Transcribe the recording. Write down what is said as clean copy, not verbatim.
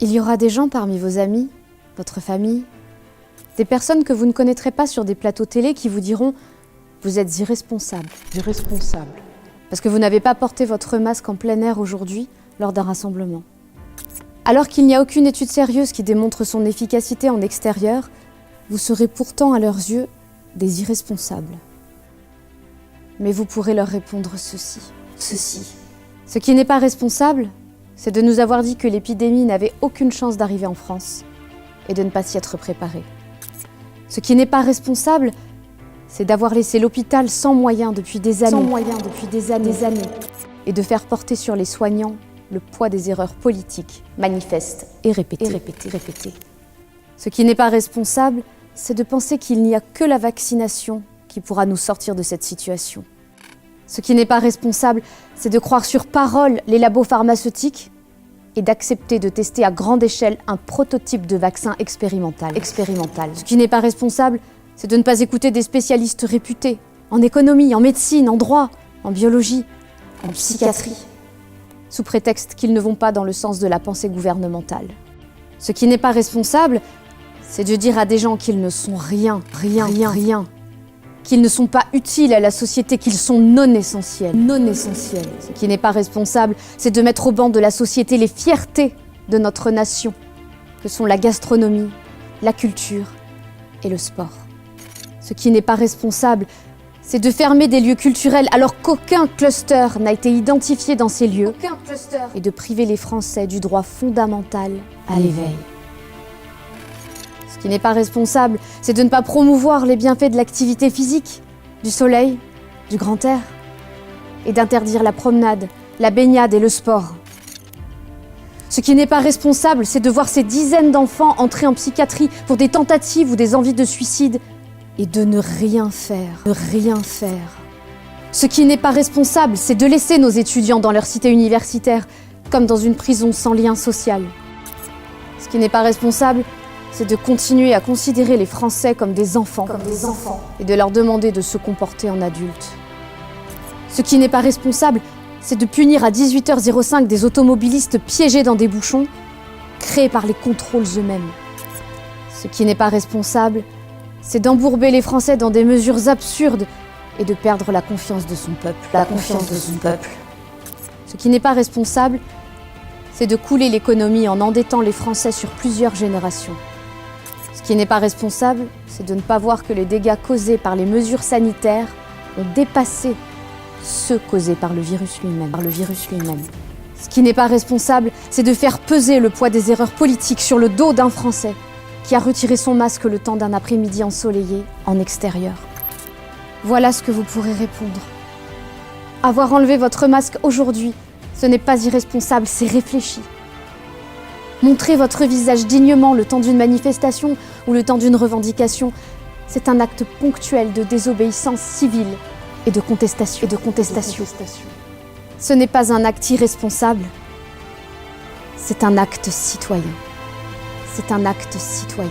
Il y aura des gens parmi vos amis, votre famille, des personnes que vous ne connaîtrez pas sur des plateaux télé qui vous diront « Vous êtes irresponsable ». Parce que vous n'avez pas porté votre masque en plein air aujourd'hui lors d'un rassemblement. Alors qu'il n'y a aucune étude sérieuse qui démontre son efficacité en extérieur, vous serez pourtant à leurs yeux des irresponsables. Mais vous pourrez leur répondre ceci. Ce qui n'est pas responsable, c'est de nous avoir dit que l'épidémie n'avait aucune chance d'arriver en France et de ne pas s'y être préparé. Ce qui n'est pas responsable, c'est d'avoir laissé l'hôpital sans moyens depuis des années, et de faire porter sur les soignants le poids des erreurs politiques, manifestes et répétées. Ce qui n'est pas responsable, c'est de penser qu'il n'y a que la vaccination qui pourra nous sortir de cette situation. Ce qui n'est pas responsable, c'est de croire sur parole les labos pharmaceutiques et d'accepter de tester à grande échelle un prototype de vaccin expérimental. Ce qui n'est pas responsable, c'est de ne pas écouter des spécialistes réputés en économie, en médecine, en droit, en biologie, en psychiatrie, sous prétexte qu'ils ne vont pas dans le sens de la pensée gouvernementale. Ce qui n'est pas responsable, c'est de dire à des gens qu'ils ne sont rien, qu'ils ne sont pas utiles à la société, qu'ils sont non essentiels. Ce qui n'est pas responsable, c'est de mettre au banc de la société les fiertés de notre nation, que sont la gastronomie, la culture et le sport. Ce qui n'est pas responsable, c'est de fermer des lieux culturels alors qu'aucun cluster n'a été identifié dans ces lieux et de priver les Français du droit fondamental à l'éveil. Ce qui n'est pas responsable, c'est de ne pas promouvoir les bienfaits de l'activité physique, du soleil, du grand air, et d'interdire la promenade, la baignade et le sport. Ce qui n'est pas responsable, c'est de voir ces dizaines d'enfants entrer en psychiatrie pour des tentatives ou des envies de suicide et de ne rien faire. Ce qui n'est pas responsable, c'est de laisser nos étudiants dans leur cité universitaire comme dans une prison sans lien social. Ce qui n'est pas responsable, c'est de continuer à considérer les Français comme des enfants et de leur demander de se comporter en adultes. Ce qui n'est pas responsable, c'est de punir à 18h05 des automobilistes piégés dans des bouchons créés par les contrôles eux-mêmes. Ce qui n'est pas responsable, c'est d'embourber les Français dans des mesures absurdes et de perdre la confiance de son peuple. Ce qui n'est pas responsable, c'est de couler l'économie en endettant les Français sur plusieurs générations. Ce qui n'est pas responsable, c'est de ne pas voir que les dégâts causés par les mesures sanitaires ont dépassé ceux causés par le virus lui-même. Ce qui n'est pas responsable, c'est de faire peser le poids des erreurs politiques sur le dos d'un Français qui a retiré son masque le temps d'un après-midi ensoleillé en extérieur. Voilà ce que vous pourrez répondre. Avoir enlevé votre masque aujourd'hui, ce n'est pas irresponsable, c'est réfléchi. Montrer votre visage dignement le temps d'une manifestation ou le temps d'une revendication, c'est un acte ponctuel de désobéissance civile et de contestation. Ce n'est pas un acte irresponsable, c'est un acte citoyen. C'est un acte citoyen.